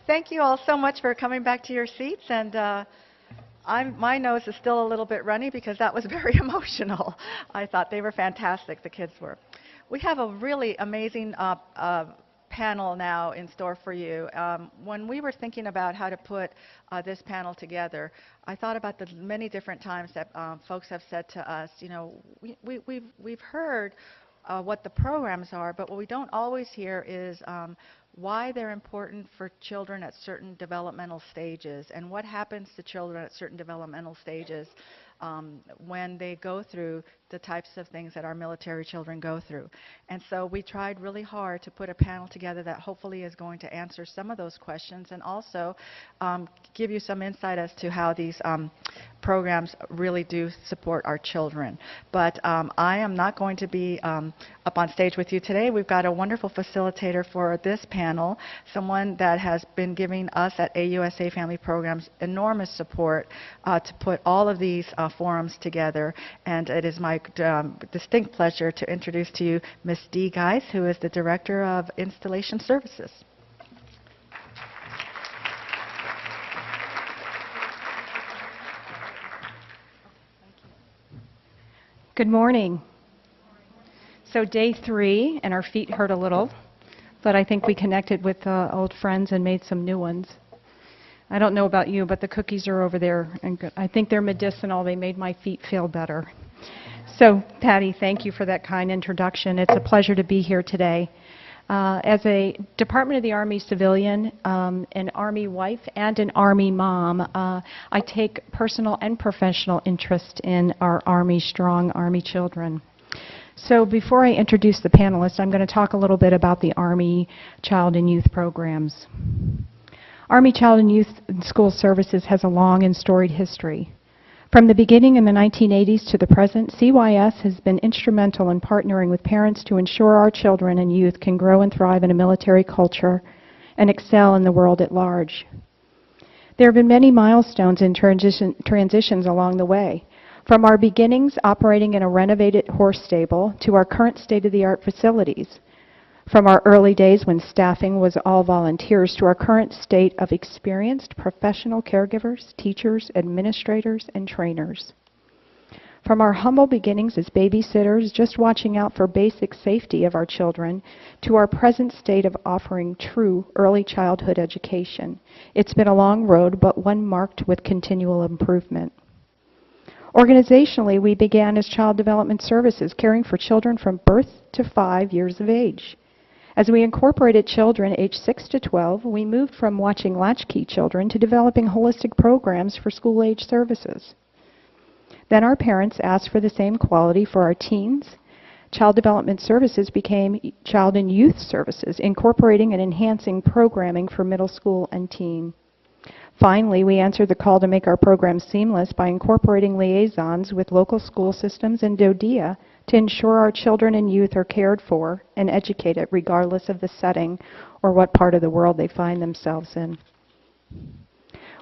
Thank you all so much for coming back to your seats. And my nose is still a little bit runny because that was very emotional. I thought they were fantastic, the kids were. We have a really amazing panel now in store for you. When we were thinking about how to put this panel together, I thought about the many different times that folks have said to us, you know, we've heard what the programs are, but what we don't always hear is why they're important for children at certain developmental stages and what happens to children at certain developmental stages when they go through the types of things that our military children go through. And so we tried really hard to put a panel together that hopefully is going to answer some of those questions and also give you some insight as to how these programs really do support our children. But I am not going to be up on stage with you today. We've got a wonderful facilitator for this panel, someone that has been giving us at AUSA Family Programs enormous support to put all of these forums together. And it is my distinct pleasure to introduce to you Ms. Dee Geis, who is the Director of Installation Services. Good morning. So day 3, and our feet hurt a little, but I think we connected with old friends and made some new ones. I don't know about you, but the cookies are over there, and I think they're medicinal. They made my feet feel better. So, Patty, thank you for that kind introduction. It's a pleasure to be here today. As a Department of the Army civilian, an Army wife, and an Army mom, I take personal and professional interest in our Army strong Army children. So before I introduce the panelists, I'm going to talk a little bit about the Army Child and Youth programs. Army Child and Youth and School Services has a long and storied history. From the beginning in the 1980s to the present, CYS has been instrumental in partnering with parents to ensure our children and youth can grow and thrive in a military culture and excel in the world at large. There have been many milestones and transitions along the way. From our beginnings operating in a renovated horse stable to our current state-of-the-art facilities. From our early days when staffing was all volunteers to our current state of experienced professional caregivers, teachers, administrators, and trainers. From our humble beginnings as babysitters, just watching out for basic safety of our children, to our present state of offering true early childhood education. It's been a long road, but one marked with continual improvement. Organizationally, we began as Child Development Services, caring for children from birth to 5 years of age. As we incorporated children aged 6 to 12, we moved from watching latchkey children to developing holistic programs for school-age services. Then our parents asked for the same quality for our teens. Child Development Services became Child and Youth Services, incorporating and enhancing programming for middle school and teen. Finally, we answered the call to make our programs seamless by incorporating liaisons with local school systems and DODEA to ensure our children and youth are cared for and educated regardless of the setting or what part of the world they find themselves in.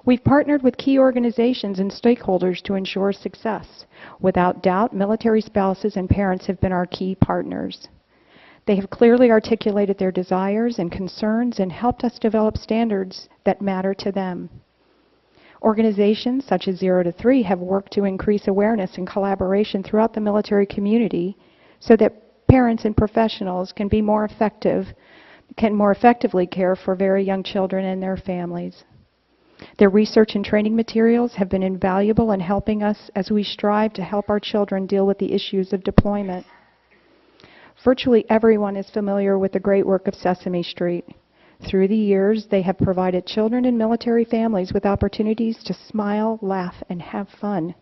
We've partnered with key organizations and stakeholders to ensure success. Without doubt, military spouses and parents have been our key partners. They have clearly articulated their desires and concerns and helped us develop standards that matter to them. Organizations such as 0 to 3 have worked to increase awareness and collaboration throughout the military community so that parents and professionals can more effectively care for very young children and their families. Their research and training materials have been invaluable in helping us as we strive to help our children deal with the issues of deployment. Virtually everyone is familiar with the great work of Sesame Street. Through the years, they have provided children and military families with opportunities to smile, laugh, and have fun.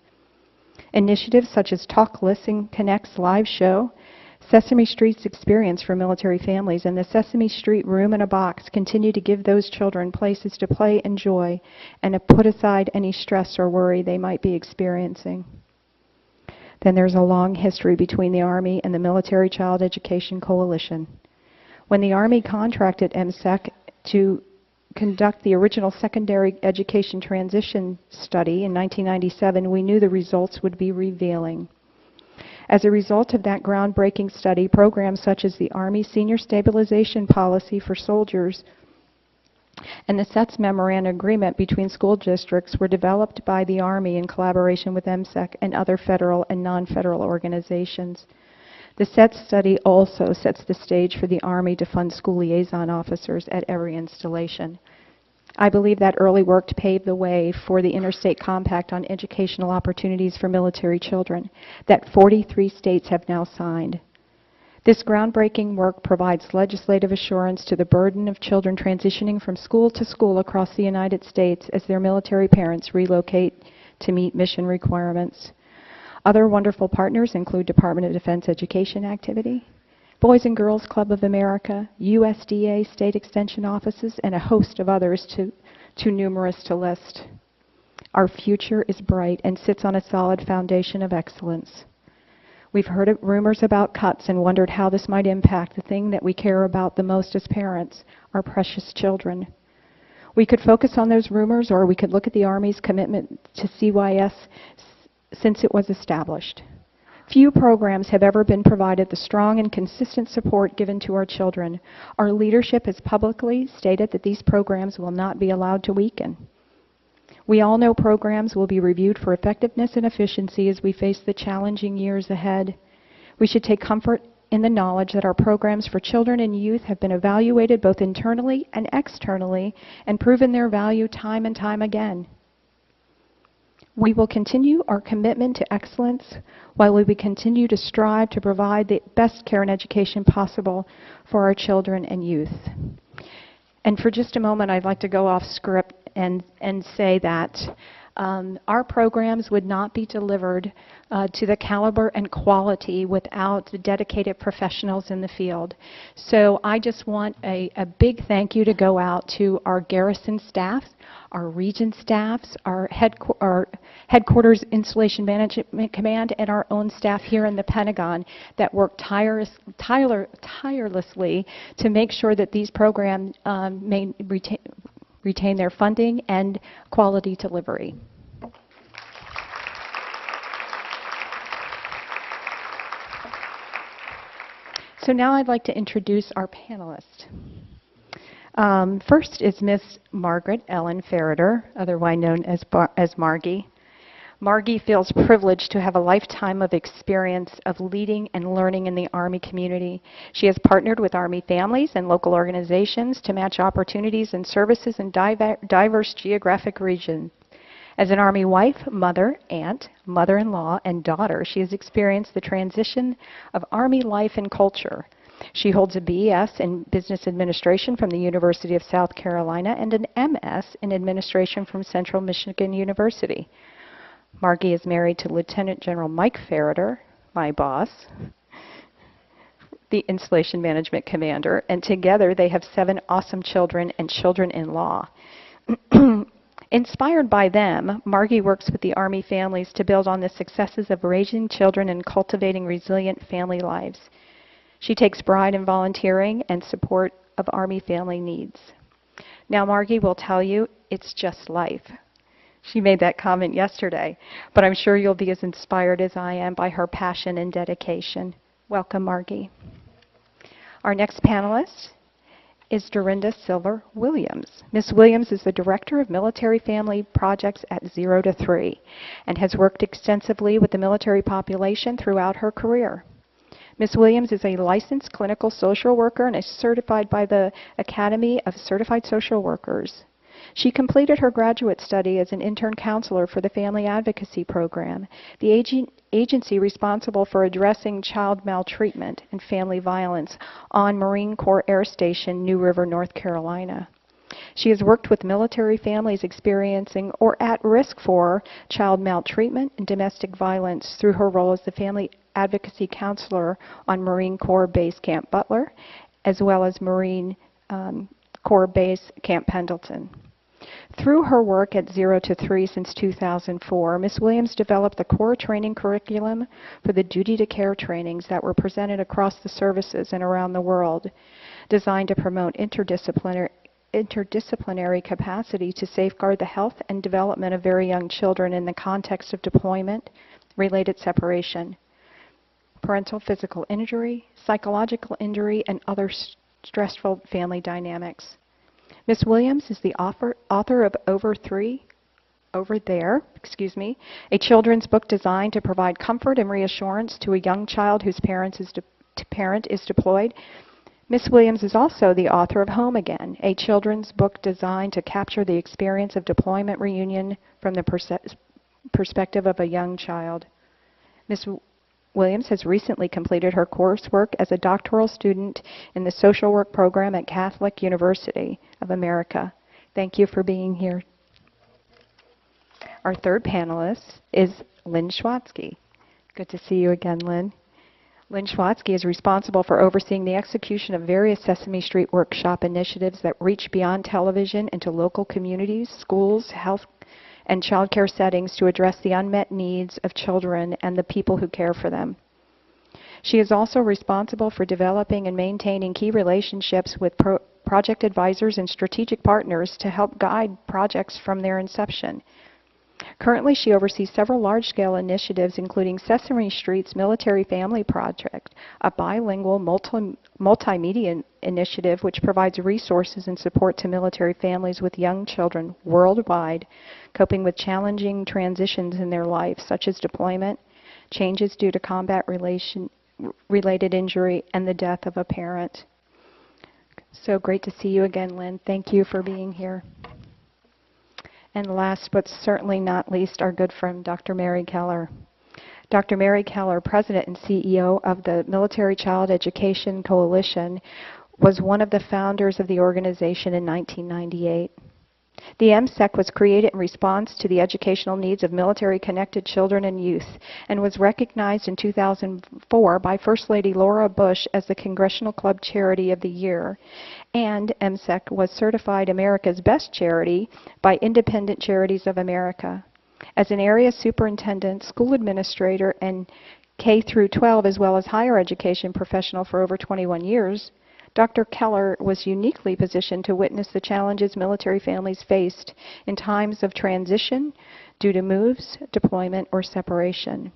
Initiatives such as Talk, Listen, Connect's live show, Sesame Street's experience for military families, and the Sesame Street Room in a Box continue to give those children places to play and joy and to put aside any stress or worry they might be experiencing. Then there's a long history between the Army and the Military Child Education Coalition. When the Army contracted MSEC to conduct the original secondary education transition study in 1997, we knew the results would be revealing. As a result of that groundbreaking study, programs such as the Army Senior Stabilization Policy for Soldiers And the SETS memorandum agreement between school districts were developed by the Army in collaboration with MSEC and other federal and non-federal organizations. The SETS study also sets the stage for the Army to fund school liaison officers at every installation. I believe that early work paved the way for the Interstate Compact on Educational Opportunities for Military Children that 43 states have now signed. This groundbreaking work provides legislative assurance to the burden of children transitioning from school to school across the United States as their military parents relocate to meet mission requirements. Other wonderful partners include Department of Defense Education Activity, Boys and Girls Club of America, USDA state extension offices, and a host of others too numerous to list. Our future is bright and sits on a solid foundation of excellence. We've heard rumors about cuts and wondered how this might impact the thing that we care about the most as parents, our precious children. We could focus on those rumors, or we could look at the Army's commitment to CYS since it was established. Few programs have ever been provided the strong and consistent support given to our children. Our leadership has publicly stated that these programs will not be allowed to weaken. We all know programs will be reviewed for effectiveness and efficiency as we face the challenging years ahead. We should take comfort in the knowledge that our programs for children and youth have been evaluated both internally and externally and proven their value time and time again. We will continue our commitment to excellence while we continue to strive to provide the best care and education possible for our children and youth. And for just a moment, I'd like to go off script and say that our programs would not be delivered to the caliber and quality without the dedicated professionals in the field. So I just want a big thank you to go out to our garrison staff, our region staffs, our headquarters installation management command, and our own staff here in the Pentagon that work tirelessly to make sure that these programs retain their funding and quality delivery. So now I'd like to introduce our panelists. First is Miss Margaret Ellen Ferreter, otherwise known as Margie. Margie feels privileged to have a lifetime of experience of leading and learning in the Army community. She has partnered with Army families and local organizations to match opportunities and services in diverse geographic regions. As an Army wife, mother, aunt, mother-in-law, and daughter, she has experienced the transition of Army life and culture. She holds a BS in Business Administration from the University of South Carolina and an MS in Administration from Central Michigan University. Margie is married to Lieutenant General Mike Ferreter, my boss, the Installation Management Commander, and together they have 7 awesome children and children-in-law. Inspired by them, Margie works with the Army families to build on the successes of raising children and cultivating resilient family lives. She takes pride in volunteering and support of Army family needs. Now, Margie will tell you it's just life. She made that comment yesterday, but I'm sure you'll be as inspired as I am by her passion and dedication. Welcome, Margie. Our next panelist is Dorinda Silver Williams. Ms. Williams is the Director of Military Family Projects at 0 to 3 and has worked extensively with the military population throughout her career. Ms. Williams is a licensed clinical social worker and is certified by the Academy of Certified Social Workers. She completed her graduate study as an intern counselor for the Family Advocacy Program, the agency responsible for addressing child maltreatment and family violence on Marine Corps Air Station, New River, North Carolina. She has worked with military families experiencing or at risk for child maltreatment and domestic violence through her role as the Family Advocacy Counselor on Marine Corps Base Camp Butler, as well as Marine Corps Base Camp Pendleton. Through her work at 0 to 3 since 2004, Ms. Williams developed the core training curriculum for the duty to care trainings that were presented across the services and around the world, designed to promote interdisciplinary capacity to safeguard the health and development of very young children in the context of deployment, related separation, parental physical injury, psychological injury, and other stressful family dynamics. Ms. Williams is the author of Over There, a children's book designed to provide comfort and reassurance to a young child whose parent is deployed. Ms. Williams is also the author of Home Again, a children's book designed to capture the experience of deployment reunion from the perspective of a young child. Ms. Williams has recently completed her coursework as a doctoral student in the social work program at Catholic University of America. Thank you for being here. Our third panelist is Lynn Schwatzky. Good to see you again, Lynn. Lynn Schwatzky is responsible for overseeing the execution of various Sesame Street workshop initiatives that reach beyond television into local communities, schools, health, and child care settings to address the unmet needs of children and the people who care for them. She is also responsible for developing and maintaining key relationships with project advisors and strategic partners to help guide projects from their inception. Currently, she oversees several large-scale initiatives, including Sesame Street's Military Family Project, a bilingual multimedia initiative which provides resources and support to military families with young children worldwide, coping with challenging transitions in their life, such as deployment, changes due to combat-related injury, and the death of a parent. So great to see you again, Lynn. Thank you for being here. And last but certainly not least, our good friend, Dr. Mary Keller. Dr. Mary Keller, President and CEO of the Military Child Education Coalition, was one of the founders of the organization in 1998. The MSEC was created in response to the educational needs of military-connected children and youth and was recognized in 2004 by First Lady Laura Bush as the Congressional Club Charity of the Year, and MSEC was certified America's Best Charity by Independent Charities of America. As an area superintendent, school administrator, and K through 12 as well as higher education professional for over 21 years, Dr. Keller was uniquely positioned to witness the challenges military families faced in times of transition due to moves, deployment, or separation.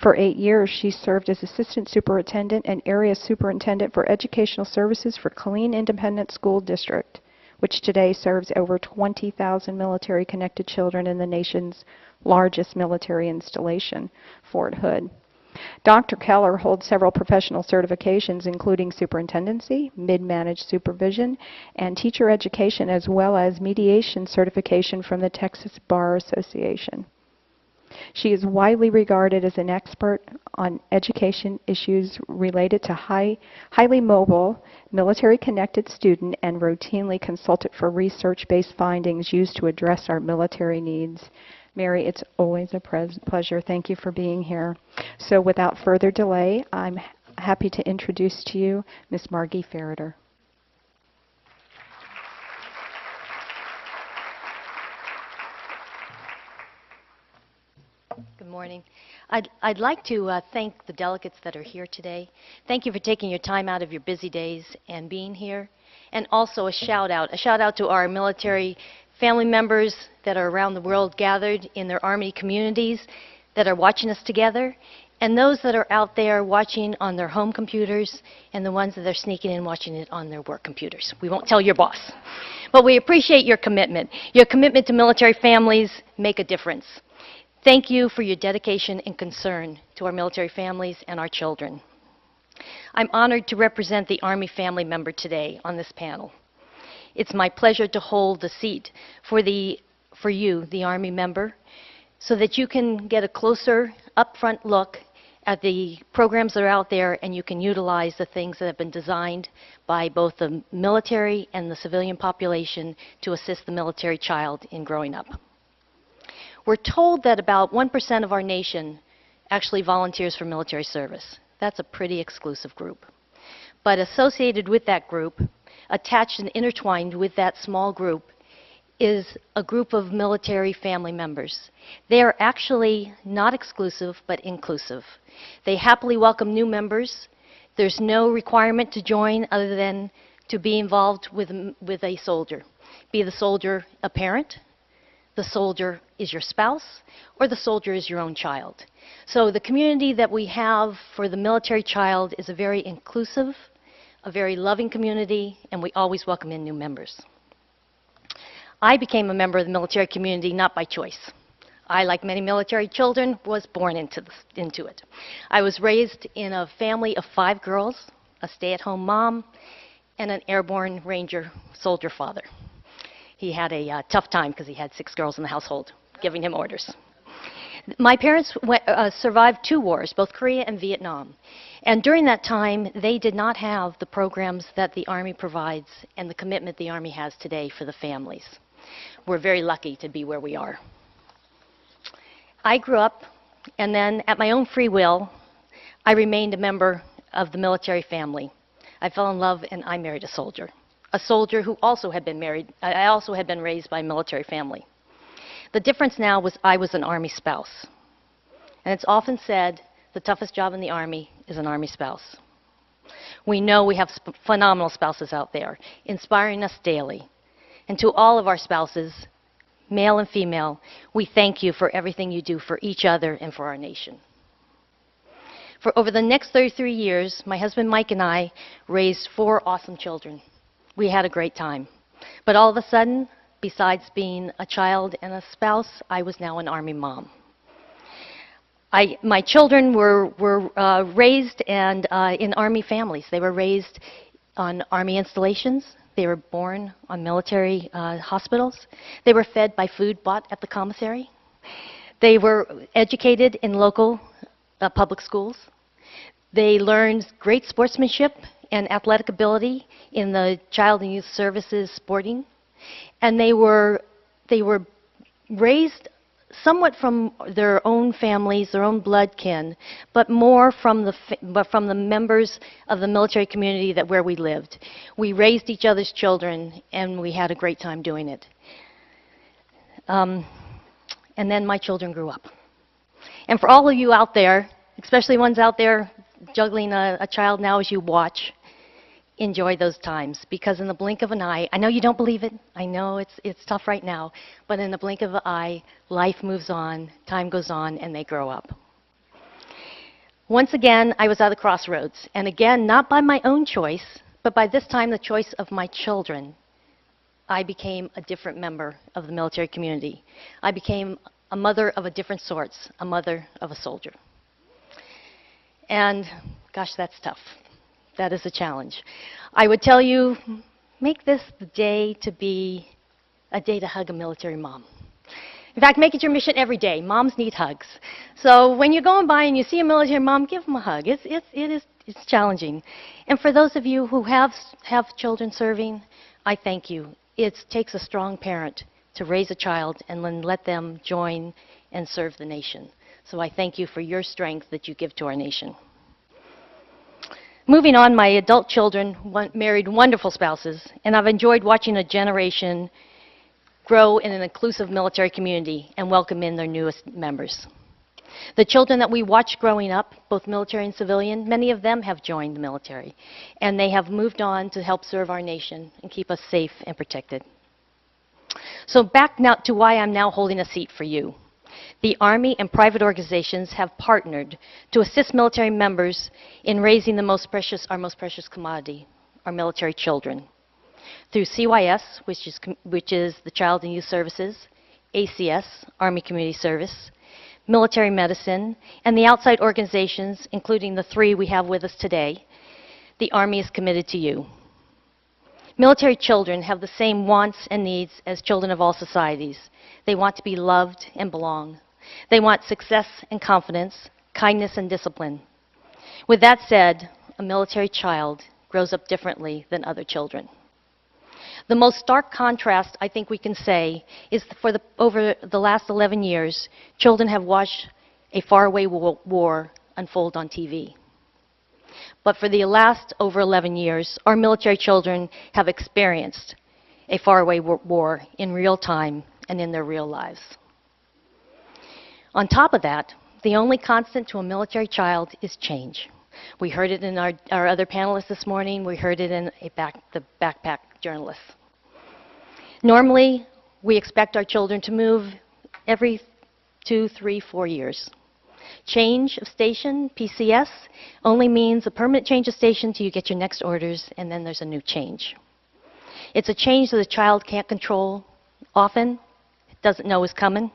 For 8 years, she served as Assistant Superintendent and Area Superintendent for Educational Services for Killeen Independent School District, which today serves over 20,000 military-connected children in the nation's largest military installation, Fort Hood. Dr. Keller holds several professional certifications, including superintendency, mid-managed supervision, and teacher education, as well as mediation certification from the Texas Bar Association. She is widely regarded as an expert on education issues related to highly mobile, military-connected student and routinely consulted for research-based findings used to address our military needs. Mary, it's always a pleasure. Thank you for being here. So without further delay, I'm happy to introduce to you Ms. Margie Ferreter. Good morning. I'd like to thank the delegates that are here today. Thank you for taking your time out of your busy days and being here. And also a shout out to our military family members that are around the world gathered in their Army communities that are watching us together, and those that are out there watching on their home computers, and the ones that are sneaking in watching it on their work computers. We won't tell your boss. But we appreciate your commitment. Your commitment to military families make a difference. Thank you for your dedication and concern to our military families and our children. I'm honored to represent the Army family member today on this panel. It's my pleasure to hold the seat for you, the Army member, so that you can get a closer, upfront look at the programs that are out there, and you can utilize the things that have been designed by both the military and the civilian population to assist the military child in growing up. We're told that about 1% of our nation actually volunteers for military service. That's a pretty exclusive group. But associated with that group, attached and intertwined with that small group, is a group of military family members. They are actually not exclusive, but inclusive. They happily welcome new members. There's no requirement to join other than to be involved with a soldier. Be the soldier a parent, the soldier is your spouse, or the soldier is your own child. So the community that we have for the military child is a very inclusive, a very loving community, and we always welcome in new members. I became a member of the military community not by choice. I, like many military children, was born into it. I was raised in a family of 5 girls, a stay-at-home mom, and an airborne ranger soldier father. He had a tough time because he had 6 girls in the household giving him orders. My parents survived 2 wars, both Korea and Vietnam. And during that time, they did not have the programs that the Army provides and the commitment the Army has today for the families. We're very lucky to be where we are. I grew up, and then at my own free will, I remained a member of the military family. I fell in love, and I married a soldier who also had been married. I also had been raised by a military family. The difference now was I was an Army spouse. And it's often said the toughest job in the Army is an Army spouse. We know we have phenomenal spouses out there, inspiring us daily. And to all of our spouses, male and female, we thank you for everything you do for each other and for our nation. For over the next 33 years, my husband Mike and I raised 4 awesome children. We had a great time. But all of a sudden, besides being a child and a spouse, I was now an Army mom. My children were raised in Army families. They were raised on Army installations. They were born on military hospitals. They were fed by food bought at the commissary. They were educated in local public schools. They learned great sportsmanship and athletic ability in the Child and Youth Services sporting. And they were raised somewhat from their own families, their own blood kin, but more from the members of the military community where we lived. We raised each other's children, and we had a great time doing it. And then my children grew up. And for all of you out there, especially ones out there juggling a child now as you watch, enjoy those times, because in the blink of an eye, I know you don't believe it, I know it's tough right now, but in the blink of an eye, life moves on, time goes on, and they grow up. Once again, I was at a crossroads, and again, not by my own choice, but by this time the choice of my children. I became a different member of the military community. I became a mother of a different sort, a mother of a soldier. And gosh, that's tough. That is a challenge. I would tell you, make this the day to be a day to hug a military mom. In fact, make it your mission every day. Moms need hugs. So when you're going by and you see a military mom, give them a hug. It's challenging. And for those of you who have children serving, I thank you. It takes a strong parent to raise a child and then let them join and serve the nation. So I thank you for your strength that you give to our nation. Moving on, my adult children married wonderful spouses, and I've enjoyed watching a generation grow in an inclusive military community and welcome in their newest members. The children that we watched growing up, both military and civilian, many of them have joined the military, and they have moved on to help serve our nation and keep us safe and protected. So back now to why I'm now holding a seat for you. The Army and private organizations have partnered to assist military members in raising our most precious commodity, our military children. Through CYS, which is the Child and Youth Services, ACS, Army Community Service, military medicine, and the outside organizations, including the 3 we have with us today, the Army is committed to you. Military children have the same wants and needs as children of all societies. They want to be loved and belong. They want success and confidence, kindness and discipline. With that said, a military child grows up differently than other children. The most stark contrast I think we can say is over the last 11 years, children have watched a faraway war unfold on TV. But for the last over 11 years, our military children have experienced a faraway war in real time and in their real lives. On top of that, the only constant to a military child is change. We heard it in our other panelists this morning. We heard it in the backpack journalists. Normally, we expect our children to move every 2, 3, 4 years. Change of station, PCS, only means a permanent change of station till you get your next orders, and then there's a new change. It's a change that the child can't control often doesn't know is coming.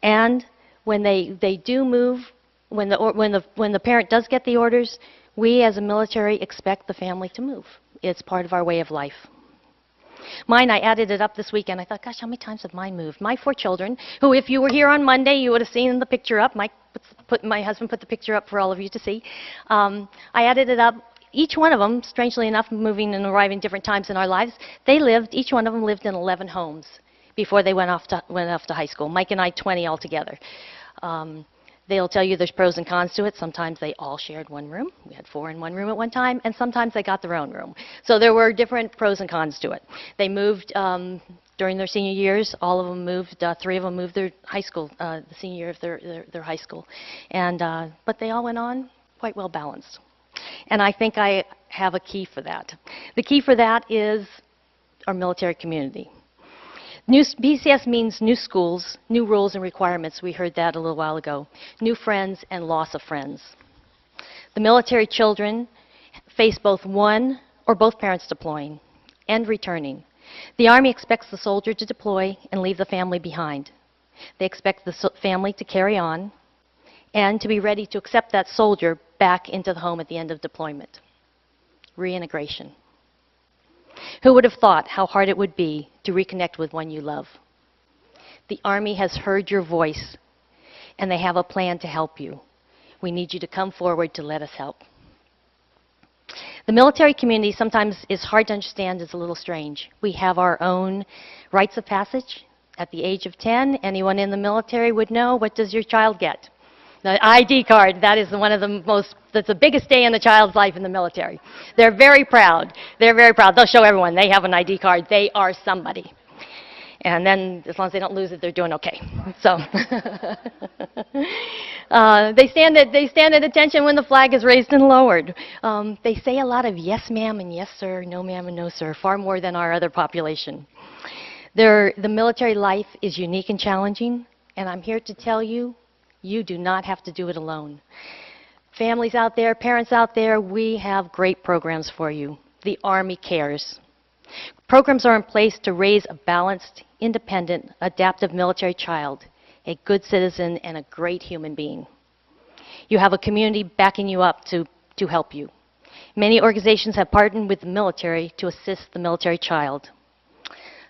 And when they do move, when the parent does get the orders, we as a military expect the family to move. It's part of our way of life. Mine, I added it up this weekend. I thought, gosh, how many times have mine moved? My 4 children, who if you were here on Monday, you would have seen the picture up. My husband put the picture up for all of you to see. I added it up. Each one of them, strangely enough, moving and arriving different times in our lives, each one of them lived in 11 homes before they went off to high school. Mike and I, 20 altogether. They'll tell you there's pros and cons to it. Sometimes they all shared one room. We had 4 in one room at one time, and sometimes they got their own room. So there were different pros and cons to it. They moved during their senior years. All of them moved. 3 of them moved their high school, the senior year of their high school. But they all went on quite well balanced. And I think I have a key for that. The key for that is our military community. BCS means new schools, new rules and requirements. We heard that a little while ago. New friends and loss of friends. The military children face both one or both parents deploying and returning. The Army expects the soldier to deploy and leave the family behind. They expect the family to carry on and to be ready to accept that soldier back into the home at the end of deployment. Reintegration. Who would have thought how hard it would be to reconnect with one you love? The Army has heard your voice, and they have a plan to help you. We need you to come forward to let us help. The military community sometimes is hard to understand, is a little strange. We have our own rites of passage. At the age of 10, anyone in the military would know, what does your child get? The ID card, that is that's the biggest day in the child's life in the military. They're very proud. They're very proud. They'll show everyone they have an ID card. They are somebody. And then, as long as they don't lose it, they're doing okay. So, they stand at attention when the flag is raised and lowered. They say a lot of yes, ma'am, and yes, sir, no, ma'am, and no, sir, far more than our other population. The military life is unique and challenging, and I'm here to tell you, you do not have to do it alone. Families out there, parents out there, we have great programs for you. The Army cares. Programs are in place to raise a balanced, independent, adaptive military child, a good citizen, and a great human being. You have a community backing you up to help you. Many organizations have partnered with the military to assist the military child.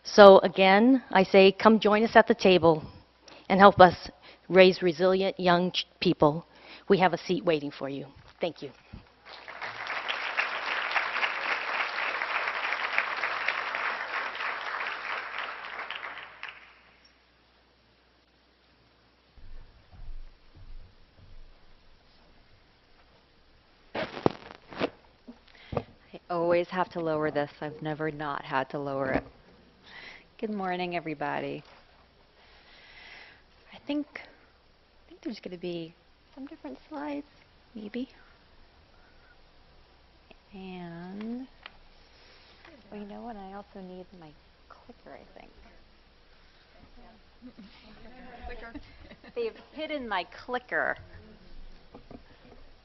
So again, I say, come join us at the table and help us raise resilient young people. We have a seat waiting for you. Thank you. I always have to lower this. I've never not had to lower it. Good morning, everybody. I think there's going to be some different slides, maybe. And, well, you know what? I also need my clicker, I think. Clicker. They've hidden my clicker.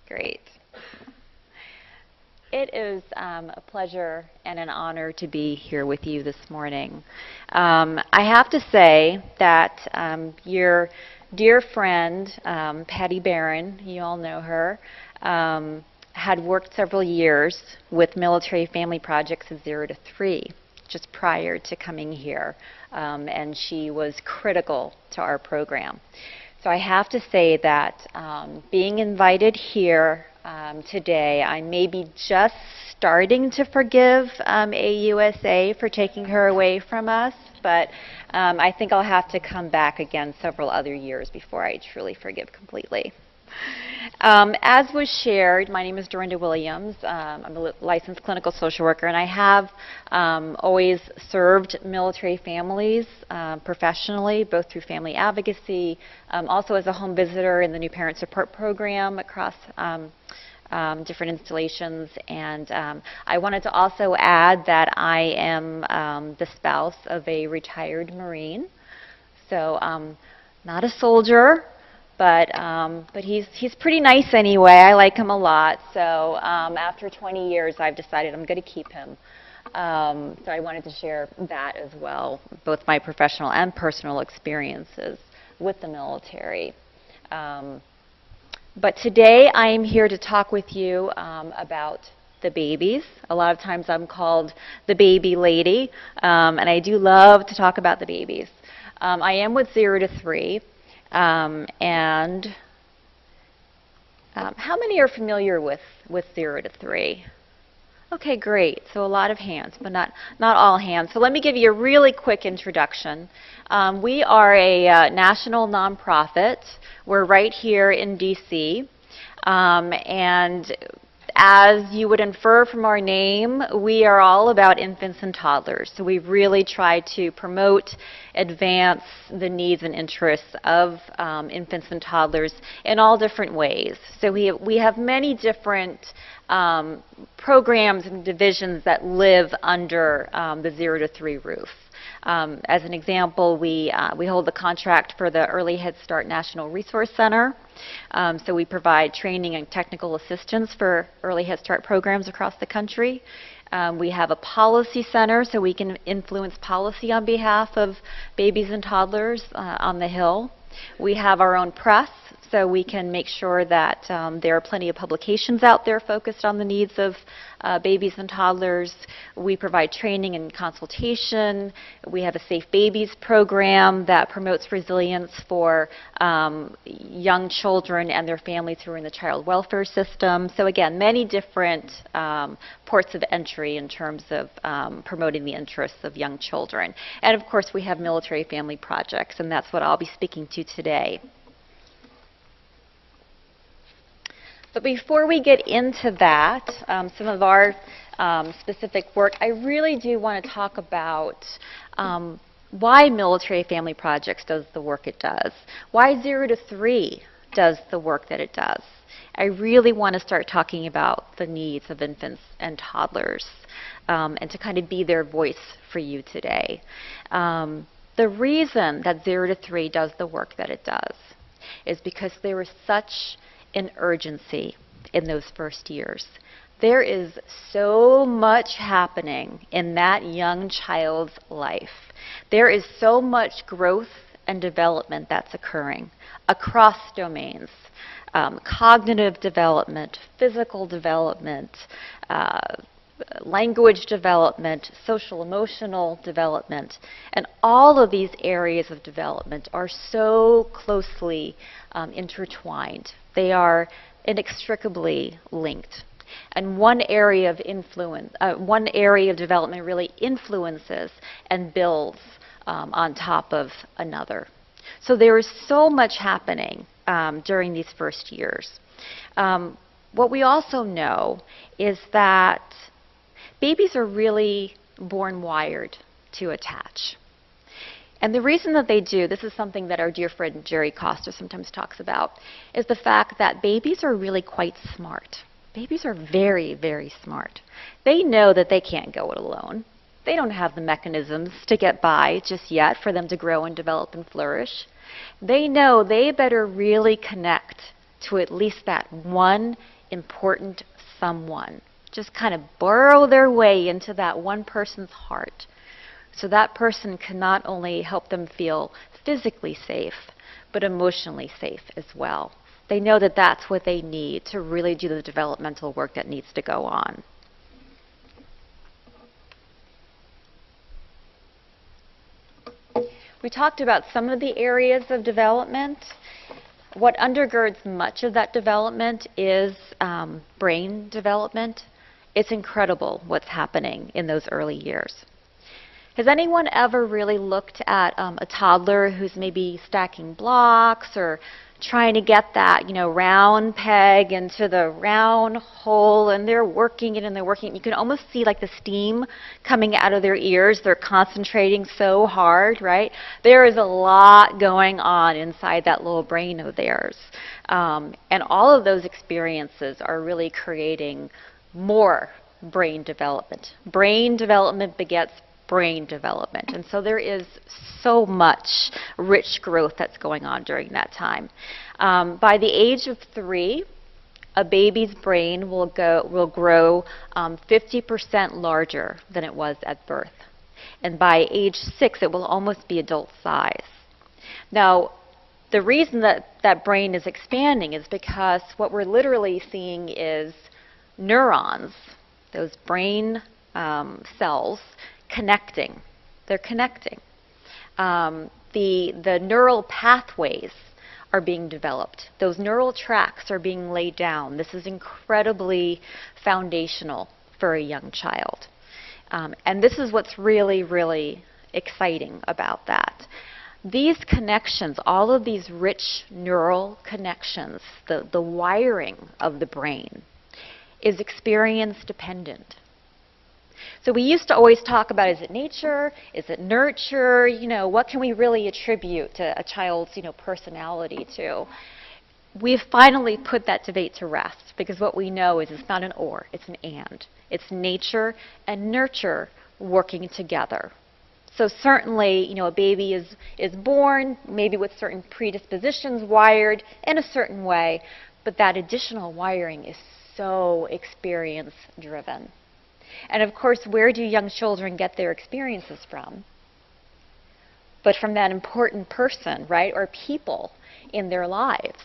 Great. It is a pleasure and an honor to be here with you this morning. I have to say that your dear friend, Patty Barron, you all know her, had worked several years with Military Family Projects of 0 to 3, just prior to coming here, and she was critical to our program. So I have to say that being invited here today, I may be just starting to forgive AUSA for taking her away from us, but I think I'll have to come back again several other years before I truly forgive completely. As was shared, my name is Dorinda Williams. I'm a licensed clinical social worker, and I have always served military families professionally, both through family advocacy, also as a home visitor in the New Parent Support Program across different installations. And I wanted to also add that I am the spouse of a retired Marine. So not a soldier, but he's pretty nice anyway. I like him a lot. So after 20 years, I've decided I'm going to keep him. So I wanted to share that as well, both my professional and personal experiences with the military. But today I am here to talk with you about the babies. A lot of times I'm called the baby lady, and I do love to talk about the babies. I am with 0 to 3, and how many are familiar with 0 to 3? Okay, great. So a lot of hands, but not all hands. So let me give you a really quick introduction. We are a national nonprofit. We're right here in DC. And as you would infer from our name, we are all about infants and toddlers. So we really try to promote, advance the needs and interests of infants and toddlers in all different ways. So we have many different programs and divisions that live under the 0 to 3 roof. As an example, we hold the contract for the Early Head Start National Resource Center. So we provide training and technical assistance for Early Head Start programs across the country. We have a policy center, so we can influence policy on behalf of babies and toddlers on the Hill. We have our own press, so we can make sure that there are plenty of publications out there focused on the needs of babies and toddlers. We provide training and consultation. We have a Safe Babies program that promotes resilience for young children and their families who are in the child welfare system. So again, many different ports of entry in terms of promoting the interests of young children. And of course, we have military family projects, and that's what I'll be speaking to today. But before we get into that, some of our specific work, I really do want to talk about why Military Family Projects does the work it does, why 0 to 3 does the work that it does. I really want to start talking about the needs of infants and toddlers and to kind of be their voice for you today. The reason that 0 to 3 does the work that it does is because there is such an urgency in those first years. There is so much happening in that young child's life. There is so much growth and development that's occurring across domains. Cognitive development, physical development, language development, social emotional development, and all of these areas of development are so closely intertwined. They are inextricably linked. And one area of influence, one area of development really influences and builds on top of another. So there is so much happening during these first years. What we also know is that babies are really born wired to attach. And the reason that they do, this is something that our dear friend Jerry Costa sometimes talks about, is the fact that babies are really quite smart. Babies are very, very smart. They know that they can't go it alone. They don't have the mechanisms to get by just yet for them to grow and develop and flourish. They know they better really connect to at least that one important someone. Just kind of burrow their way into that one person's heart. So that person can not only help them feel physically safe, but emotionally safe as well. They know that that's what they need to really do the developmental work that needs to go on. We talked about some of the areas of development. What undergirds much of that development is brain development. It's incredible what's happening in those early years. Has anyone ever really looked at a toddler who's maybe stacking blocks or trying to get that, round peg into the round hole, and they're working it and they're working it. You can almost see like the steam coming out of their ears. They're concentrating so hard, right? There is a lot going on inside that little brain of theirs. And all of those experiences are really creating more brain development. Brain development begets brain development. And so there is so much rich growth that's going on during that time. By the age of 3, a baby's brain will grow 50% larger than it was at birth. And by age 6, it will almost be adult size. Now, the reason that that brain is expanding is because what we're literally seeing is neurons, those brain cells, connecting. They're connecting. The neural pathways are being developed. Those neural tracks are being laid down. This is incredibly foundational for a young child. And this is what's really, really exciting about that. These connections, all of these rich neural connections, the wiring of the brain is experience dependent. So we used to always talk about, is it nature, is it nurture, what can we really attribute to a child's, personality to? We've finally put that debate to rest, because what we know is it's not an or, it's an and. It's nature and nurture working together. So certainly, a baby is born maybe with certain predispositions, wired in a certain way, but that additional wiring is so experience driven. And of course, where do young children get their experiences from? But from that important person, right, or people in their lives.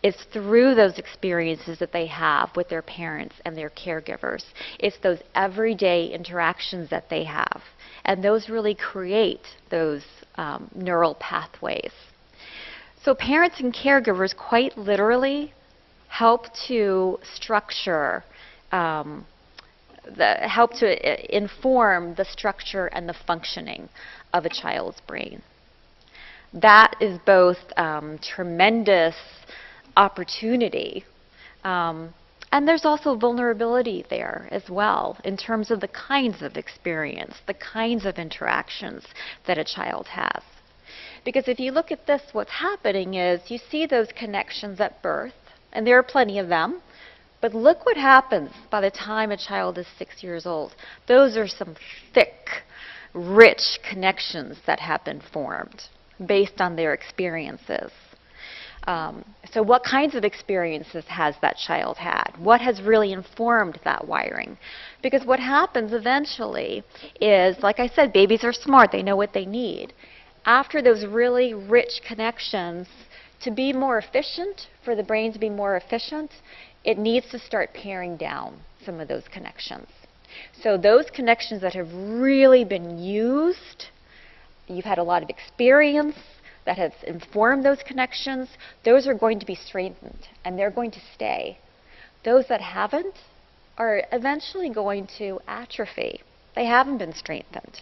It's through those experiences that they have with their parents and their caregivers. It's those everyday interactions that they have. And those really create those neural pathways. So parents and caregivers quite literally help to structure, help to inform the structure and the functioning of a child's brain. That is both tremendous opportunity, and there's also vulnerability there as well in terms of the kinds of experience, the kinds of interactions that a child has. Because if you look at this, what's happening is you see those connections at birth, and there are plenty of them, but look what happens by the time a child is 6 years old. Those are some thick, rich connections that have been formed based on their experiences. So what kinds of experiences has that child had? What has really informed that wiring? Because what happens eventually is, like I said, babies are smart. They know what they need. After those really rich connections, to be more efficient, for the brain to be more efficient, it needs to start paring down some of those connections. So those connections that have really been used, you've had a lot of experience that has informed those connections, those are going to be strengthened and they're going to stay. Those that haven't are eventually going to atrophy. They haven't been strengthened.